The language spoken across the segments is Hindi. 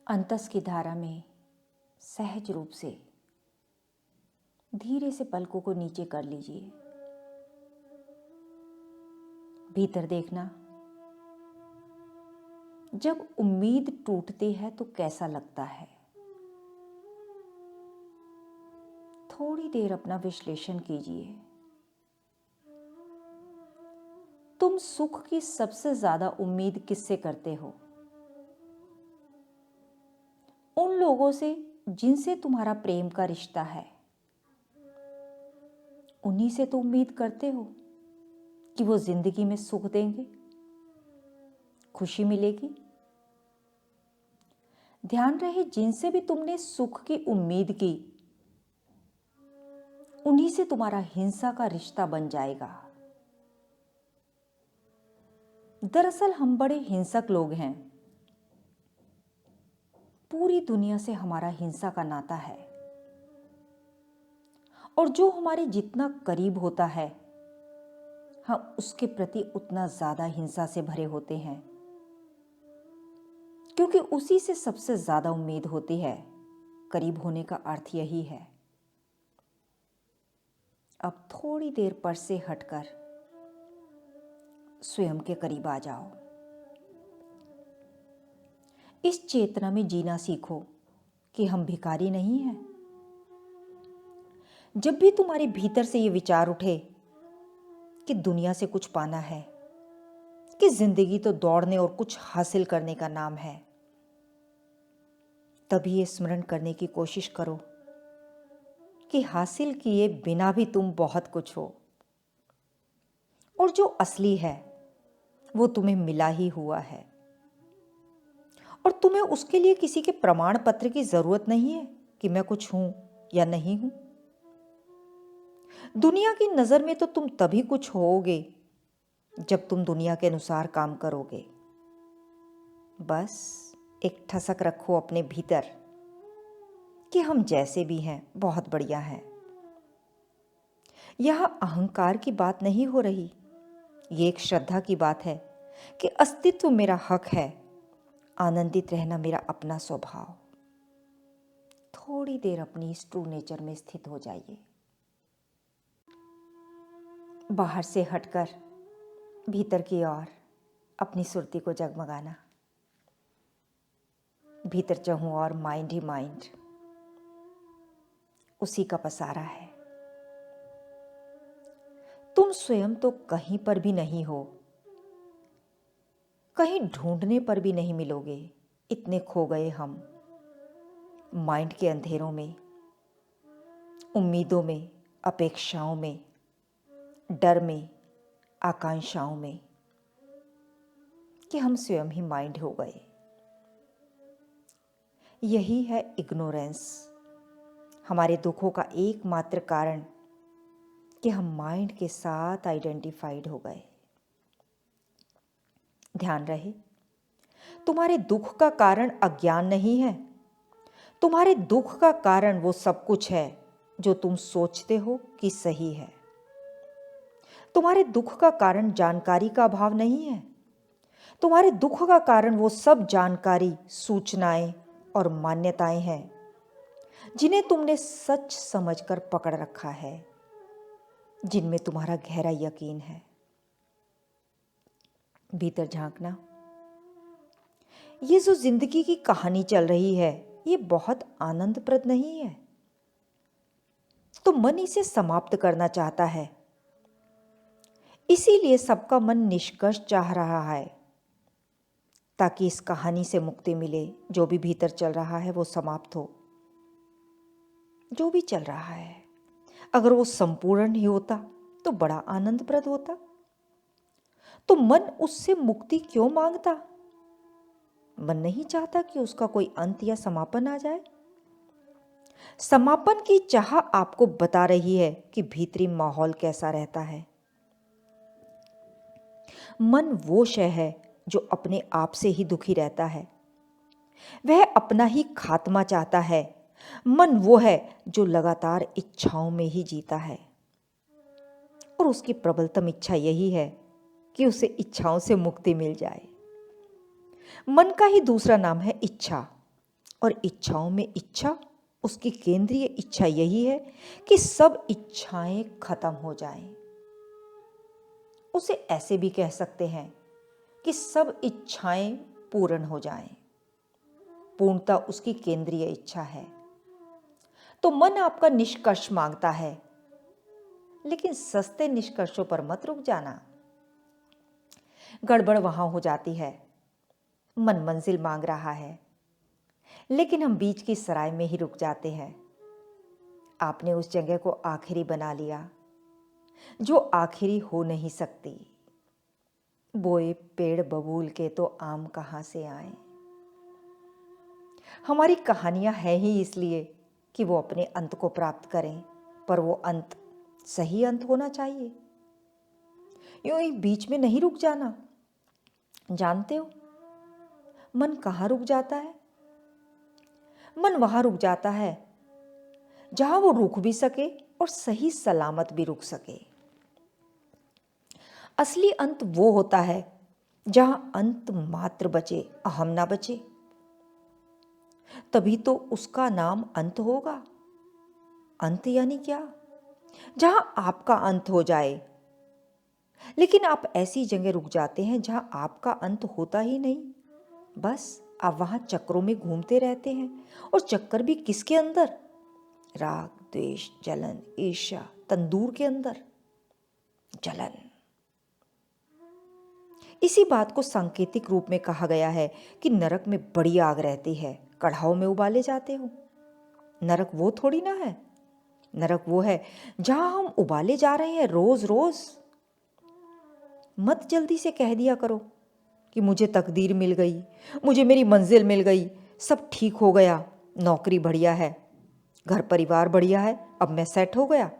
अंतस की धारा में सहज रूप से धीरे से पलकों को नीचे कर लीजिए। भीतर देखना, जब उम्मीद टूटती है तो कैसा लगता है। थोड़ी देर अपना विश्लेषण कीजिए। तुम सुख की सबसे ज्यादा उम्मीद किससे करते हो? उन लोगों से जिनसे तुम्हारा प्रेम का रिश्ता है। उन्हीं से तो उम्मीद करते हो कि वो जिंदगी में सुख देंगे, खुशी मिलेगी। ध्यान रहे, जिनसे भी तुमने सुख की उम्मीद की, उन्हीं से तुम्हारा हिंसा का रिश्ता बन जाएगा। दरअसल हम बड़े हिंसक लोग हैं। पूरी दुनिया से हमारा हिंसा का नाता है, और जो हमारे जितना करीब होता है, हम उसके प्रति उतना ज्यादा हिंसा से भरे होते हैं, क्योंकि उसी से सबसे ज्यादा उम्मीद होती है। करीब होने का अर्थ यही है। अब थोड़ी देर पर से हटकर स्वयं के करीब आ जाओ। इस चेतना में जीना सीखो कि हम भिखारी नहीं हैं। जब भी तुम्हारे भीतर से ये विचार उठे कि दुनिया से कुछ पाना है, कि जिंदगी तो दौड़ने और कुछ हासिल करने का नाम है, तभी ये स्मरण करने की कोशिश करो कि हासिल किए बिना भी तुम बहुत कुछ हो, और जो असली है वो तुम्हें मिला ही हुआ है, और तुम्हें उसके लिए किसी के प्रमाण पत्र की जरूरत नहीं है कि मैं कुछ हूं या नहीं हूं। दुनिया की नजर में तो तुम तभी कुछ होगे जब तुम दुनिया के अनुसार काम करोगे। बस एक ठसक रखो अपने भीतर कि हम जैसे भी हैं बहुत बढ़िया हैं। यह अहंकार की बात नहीं हो रही, ये एक श्रद्धा की बात है कि अस्तित्व मेरा हक है, आनंदित रहना मेरा अपना स्वभाव। थोड़ी देर अपनी इस ट्रू नेचर में स्थित हो जाइए। बाहर से हटकर भीतर की ओर अपनी सुरती को जगमगाना। भीतर चाहूं और माइंड ही माइंड उसी का पसारा है। तुम स्वयं तो कहीं पर भी नहीं हो, कहीं ढूंढने पर भी नहीं मिलोगे। इतने खो गए हम माइंड के अंधेरों में, उम्मीदों में, अपेक्षाओं में, डर में, आकांक्षाओं में, कि हम स्वयं ही माइंड हो गए। यही है इग्नोरेंस, हमारे दुखों का एकमात्र कारण कि हम माइंड के साथ आइडेंटिफाइड हो गए। ध्यान रहे, तुम्हारे दुख का कारण अज्ञान नहीं है। तुम्हारे दुख का कारण वो सब कुछ है जो तुम सोचते हो कि सही है। तुम्हारे दुख का कारण जानकारी का अभाव नहीं है। तुम्हारे दुख का कारण वो सब जानकारी, सूचनाएं और मान्यताएं हैं जिन्हें तुमने सच समझकर पकड़ रखा है, जिनमें तुम्हारा गहरा यकीन है। भीतर झांकना। ये जो जिंदगी की कहानी चल रही है, ये बहुत आनंदप्रद नहीं है। तो मन इसे समाप्त करना चाहता है, इसीलिए सबका मन निष्कर्ष चाह रहा है, ताकि इस कहानी से मुक्ति मिले। जो भी भीतर चल रहा है वो समाप्त हो। जो भी चल रहा है, अगर वो संपूर्ण ही होता तो बड़ा आनंदप्रद होता। तो मन उससे मुक्ति क्यों मांगता? मन नहीं चाहता कि उसका कोई अंत या समापन आ जाए। समापन की चाह आपको बता रही है कि भीतरी माहौल कैसा रहता है। मन वो शय है जो अपने आप से ही दुखी रहता है, वह अपना ही खात्मा चाहता है। मन वो है जो लगातार इच्छाओं में ही जीता है, और उसकी प्रबलतम इच्छा यही है कि उसे इच्छाओं से मुक्ति मिल जाए। मन का ही दूसरा नाम है इच्छा, और इच्छाओं में इच्छा, उसकी केंद्रीय इच्छा यही है कि सब इच्छाएं खत्म हो जाएं। उसे ऐसे भी कह सकते हैं कि सब इच्छाएं पूर्ण हो जाएं। पूर्णता उसकी केंद्रीय इच्छा है। तो मन आपका निष्कर्ष मांगता है, लेकिन सस्ते निष्कर्षों पर मत रुक जाना। गड़बड़ वहां हो जाती है। मन मंजिल मांग रहा है, लेकिन हम बीच की सराय में ही रुक जाते हैं। आपने उस जगह को आखिरी बना लिया जो आखिरी हो नहीं सकती। बोए पेड़ बबूल के तो आम कहां से आए। हमारी कहानियां हैं ही इसलिए कि वो अपने अंत को प्राप्त करें, पर वो अंत सही अंत होना चाहिए। यूं ही बीच में नहीं रुक जाना। जानते हो मन कहाँ रुक जाता है? मन वहां रुक जाता है जहां वो रुक भी सके और सही सलामत भी रुक सके। असली अंत वो होता है जहां अंत मात्र बचे, अहम ना बचे। तभी तो उसका नाम अंत होगा। अंत यानी क्या? जहां आपका अंत हो जाए। लेकिन आप ऐसी जगह रुक जाते हैं जहां आपका अंत होता ही नहीं। बस आप वहां चक्रों में घूमते रहते हैं। और चक्कर भी किसके अंदर? राग, द्वेष, जलन, ईर्ष्या, तंदूर के अंदर जलन। इसी बात को सांकेतिक रूप में कहा गया है कि नरक में बड़ी आग रहती है, कढ़ाओ में उबाले जाते हो। नरक वो थोड़ी ना है। नरक वो है जहां हम उबाले जा रहे हैं रोज रोज। मत जल्दी से कह दिया करो कि मुझे तकदीर मिल गई, मुझे मेरी मंजिल मिल गई, सब ठीक हो गया, नौकरी बढ़िया है, घर परिवार बढ़िया है, अब मैं सेट हो गया।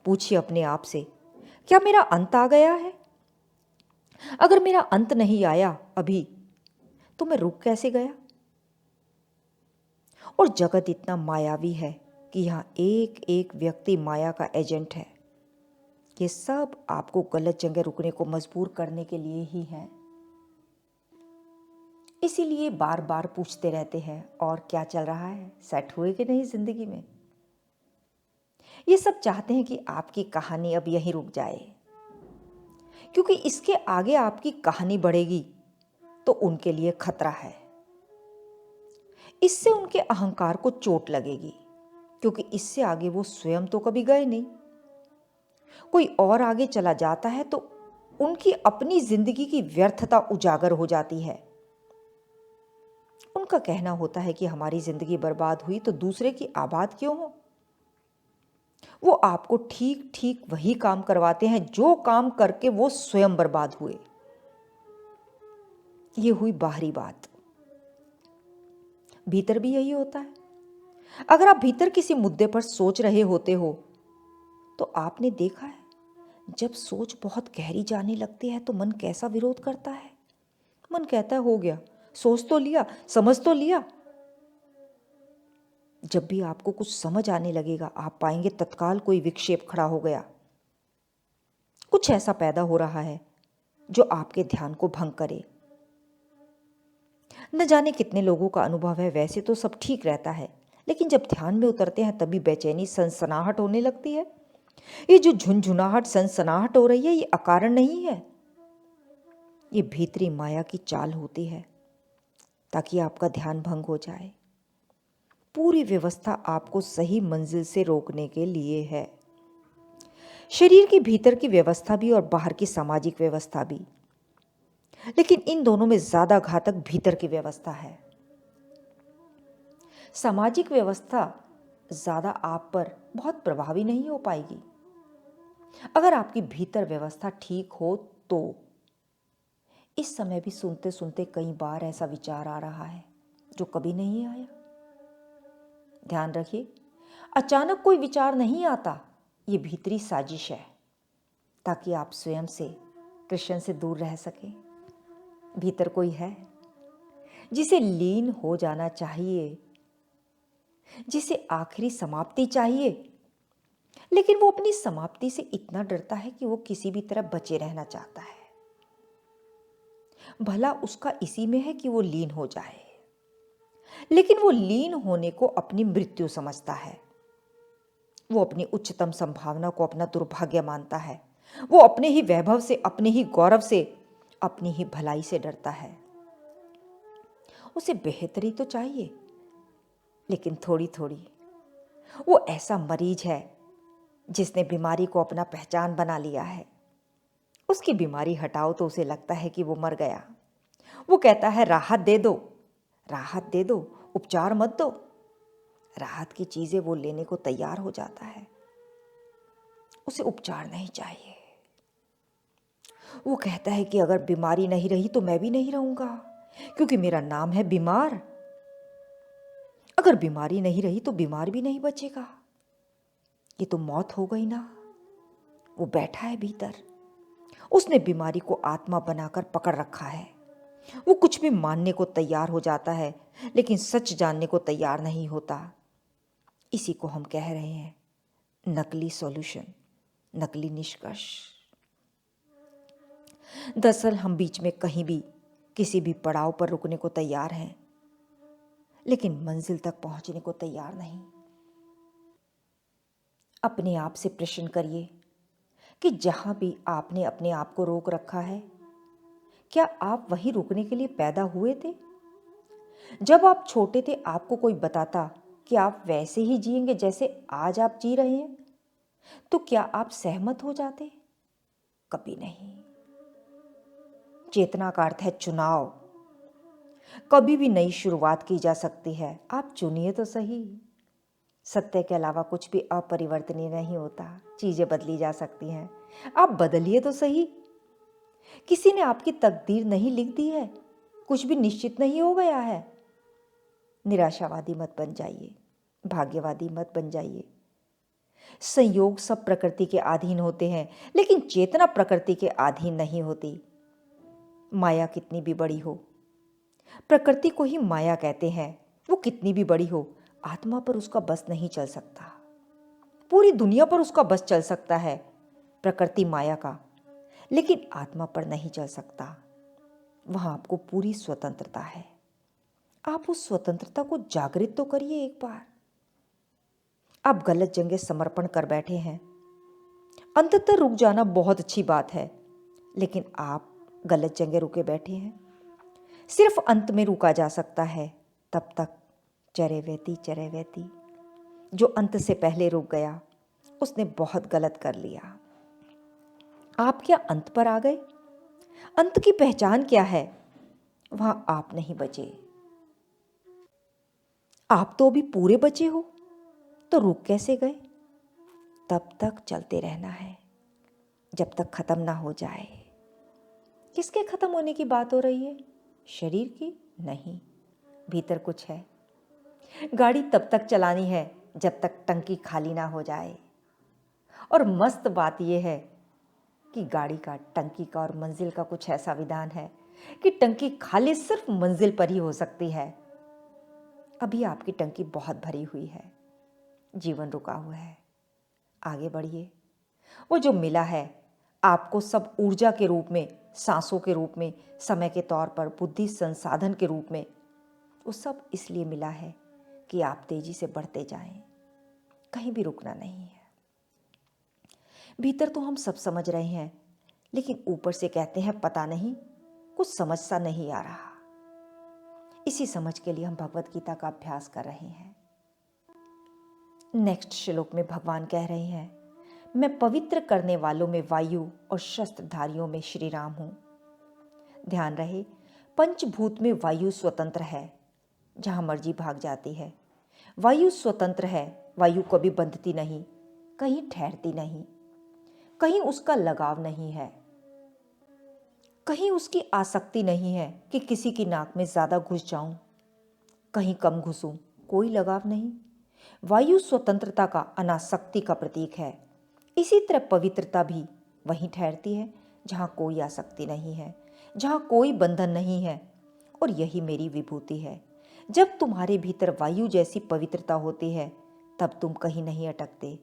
पूछिए अपने आप से, क्या मेरा अंत आ गया है? अगर मेरा अंत नहीं आया अभी, तो मैं रुक कैसे गया? और जगत इतना मायावी है कि यहां एक एक व्यक्ति माया का एजेंट है। ये सब आपको गलत जगह रुकने को मजबूर करने के लिए ही है। इसीलिए बार बार पूछते रहते हैं, और क्या चल रहा है, सेट हुए कि नहीं जिंदगी में। ये सब चाहते हैं कि आपकी कहानी अब यहीं रुक जाए, क्योंकि इसके आगे आपकी कहानी बढ़ेगी तो उनके लिए खतरा है। इससे उनके अहंकार को चोट लगेगी, क्योंकि इससे आगे वो स्वयं तो कभी गए नहीं। कोई और आगे चला जाता है तो उनकी अपनी जिंदगी की व्यर्थता उजागर हो जाती है। उनका कहना होता है कि हमारी जिंदगी बर्बाद हुई तो दूसरे की आबाद क्यों हो। वो आपको ठीक ठीक वही काम करवाते हैं जो काम करके वो स्वयं बर्बाद हुए। ये हुई बाहरी बात। भीतर भी यही होता है। अगर आप भीतर किसी मुद्दे पर सोच रहे होते हो तो आपने देखा है, जब सोच बहुत गहरी जाने लगती है तो मन कैसा विरोध करता है। मन कहता है हो गया, सोच तो लिया, समझ तो लिया। जब भी आपको कुछ समझ आने लगेगा, आप पाएंगे तत्काल कोई विक्षेप खड़ा हो गया। कुछ ऐसा पैदा हो रहा है जो आपके ध्यान को भंग करे। न जाने कितने लोगों का अनुभव है, वैसे तो सब ठीक रहता है, लेकिन जब ध्यान में उतरते हैं तभी बेचैनी, सनसनाहट होने लगती है। ये जो झुनझुनाहट, सनसनाहट हो रही है, ये अकारण नहीं है। ये भीतरी माया की चाल होती है ताकि आपका ध्यान भंग हो जाए। पूरी व्यवस्था आपको सही मंजिल से रोकने के लिए है। शरीर के भीतर की व्यवस्था भी और बाहर की सामाजिक व्यवस्था भी, लेकिन इन दोनों में ज्यादा घातक भीतर की व्यवस्था है। सामाजिक व्यवस्था ज्यादा आप पर बहुत प्रभावी नहीं हो पाएगी। अगर आपकी भीतर व्यवस्था ठीक हो तो। इस समय भी सुनते सुनते कई बार ऐसा विचार आ रहा है जो कभी नहीं आया। ध्यान रखिए, अचानक कोई विचार नहीं आता। ये भीतरी साजिश है ताकि आप स्वयं से, कृष्ण से दूर रह सकें। भीतर कोई है जिसे लीन हो जाना चाहिए, जिसे आखिरी समाप्ति चाहिए, लेकिन वो अपनी समाप्ति से इतना डरता है कि वो किसी भी तरह बचे रहना चाहता है। भला उसका इसी में है कि वो लीन हो जाए, लेकिन वो लीन होने को अपनी मृत्यु समझता है। वो अपनी उच्चतम संभावना को अपना दुर्भाग्य मानता है। वो अपने ही वैभव से, अपने ही गौरव से, अपनी ही भलाई से डरता है। उसे बेहतरी तो चाहिए, लेकिन थोड़ी थोड़ी। वो ऐसा मरीज है जिसने बीमारी को अपना पहचान बना लिया है। उसकी बीमारी हटाओ तो उसे लगता है कि वो मर गया। वो कहता है राहत दे दो, राहत दे दो, उपचार मत दो। राहत की चीजें वो लेने को तैयार हो जाता है। उसे उपचार नहीं चाहिए। वो कहता है कि अगर बीमारी नहीं रही तो मैं भी नहीं रहूंगा, क्योंकि मेरा नाम है बीमार। अगर बीमारी नहीं रही तो बीमार भी नहीं बचेगा। ये तो मौत हो गई ना। वो बैठा है भीतर। उसने बीमारी को आत्मा बनाकर पकड़ रखा है। वो कुछ भी मानने को तैयार हो जाता है, लेकिन सच जानने को तैयार नहीं होता। इसी को हम कह रहे हैं नकली सॉल्यूशन, नकली निष्कर्ष। दरअसल हम बीच में कहीं भी किसी भी पड़ाव पर रुकने को तैयार हैं, लेकिन मंजिल तक पहुंचने को तैयार नहीं। अपने आप से प्रश्न करिए कि जहां भी आपने अपने आप को रोक रखा है, क्या आप वहीं रुकने के लिए पैदा हुए थे? जब आप छोटे थे, आपको कोई बताता कि आप वैसे ही जिएंगे जैसे आज आप जी रहे हैं, तो क्या आप सहमत हो जाते? कभी नहीं। चेतना का अर्थ है चुनाव। कभी भी नई शुरुआत की जा सकती है। आप चुनिए तो सही। सत्य के अलावा कुछ भी अपरिवर्तनीय नहीं होता। चीजें बदली जा सकती हैं। आप बदलिए तो सही। किसी ने आपकी तकदीर नहीं लिख दी है। कुछ भी निश्चित नहीं हो गया है। निराशावादी मत बन जाइए, भाग्यवादी मत बन जाइए। संयोग सब प्रकृति के अधीन होते हैं, लेकिन चेतना प्रकृति के अधीन नहीं होती। माया कितनी भी बड़ी हो, प्रकृति को ही माया कहते हैं। वो कितनी भी बड़ी हो, आत्मा पर उसका बस नहीं चल सकता। पूरी दुनिया पर उसका बस चल सकता है, प्रकृति माया का, लेकिन आत्मा पर नहीं चल सकता। वहां आपको पूरी स्वतंत्रता है। आप उस स्वतंत्रता को जागृत तो करिए एक बार। आप गलत जगह समर्पण कर बैठे हैं। अंततः रुक जाना बहुत अच्छी बात है, लेकिन आप गलत जगह रुके बैठे हैं। सिर्फ अंत में रुका जा सकता है, तब तक चरैवेति चरैवेति। जो अंत से पहले रुक गया, उसने बहुत गलत कर लिया। आप क्या अंत पर आ गए? अंत की पहचान क्या है? वहां आप नहीं बचे। आप तो अभी पूरे बचे हो, तो रुक कैसे गए? तब तक चलते रहना है, जब तक खत्म ना हो जाए। किसके खत्म होने की बात हो रही है? शरीर की? नहीं, भीतर कुछ है। गाड़ी तब तक चलानी है जब तक टंकी खाली ना हो जाए। और मस्त बात यह है कि गाड़ी का, टंकी का और मंजिल का कुछ ऐसा विधान है कि टंकी खाली सिर्फ मंजिल पर ही हो सकती है। अभी आपकी टंकी बहुत भरी हुई है, जीवन रुका हुआ है। आगे बढ़िए। वो जो मिला है आपको, सब ऊर्जा के रूप में, सांसों के रूप में, समय के तौर पर, बुद्धि संसाधन के रूप में, वो सब इसलिए मिला है कि आप तेजी से बढ़ते जाएं। कहीं भी रुकना नहीं है। भीतर तो हम सब समझ रहे हैं, लेकिन ऊपर से कहते हैं पता नहीं, कुछ समझ सा नहीं आ रहा। इसी समझ के लिए हम भगवत गीता का अभ्यास कर रहे हैं। नेक्स्ट श्लोक में भगवान कह रहे हैं, मैं पवित्र करने वालों में वायु और शस्त्रधारियों में श्री राम हूं। ध्यान रहे, पंचभूत में वायु स्वतंत्र है, जहां मर्जी भाग जाती है। वायु स्वतंत्र है। वायु कभी बंधती नहीं, कहीं ठहरती नहीं, कहीं उसका लगाव नहीं है, कहीं उसकी आसक्ति नहीं है कि किसी की नाक में ज्यादा घुस जाऊं, कहीं कम घुसूं, कोई लगाव नहीं। वायु स्वतंत्रता का, अनासक्ति का प्रतीक है। इसी तरह पवित्रता भी वहीं ठहरती है जहां कोई आसक्ति नहीं है, जहां कोई बंधन नहीं है। और यही मेरी विभूति है। जब तुम्हारे भीतर वायु जैसी पवित्रता होती है, तब तुम कहीं नहीं अटकते।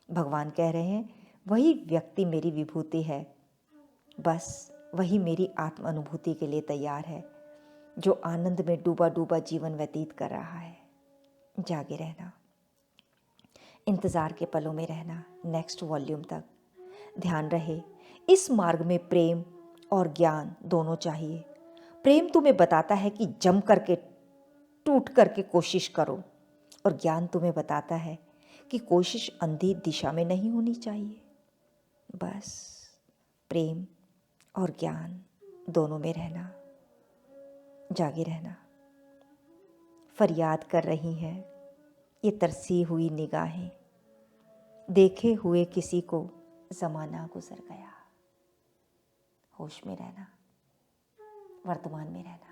भगवान कह रहे हैं, वही व्यक्ति मेरी विभूति है। बस वही मेरी आत्म अनुभूति के लिए तैयार है। जो आनंद में डूबा डूबा जीवन व्यतीत कर रहा है। जागे रहना, इंतज़ार के पलों में रहना। नेक्स्ट वॉल्यूम तक ध्यान रहे, इस मार्ग में प्रेम और ज्ञान दोनों चाहिए। प्रेम तुम्हें बताता है कि जम करके टूट करके कोशिश करो, और ज्ञान तुम्हें बताता है कि कोशिश अंधी दिशा में नहीं होनी चाहिए। बस प्रेम और ज्ञान दोनों में रहना, जागे रहना। फरियाद कर रही हैं ये तरसी हुई निगाहें, देखे हुए किसी को ज़माना गुजर गया। होश में रहना, वर्तमान में रहना।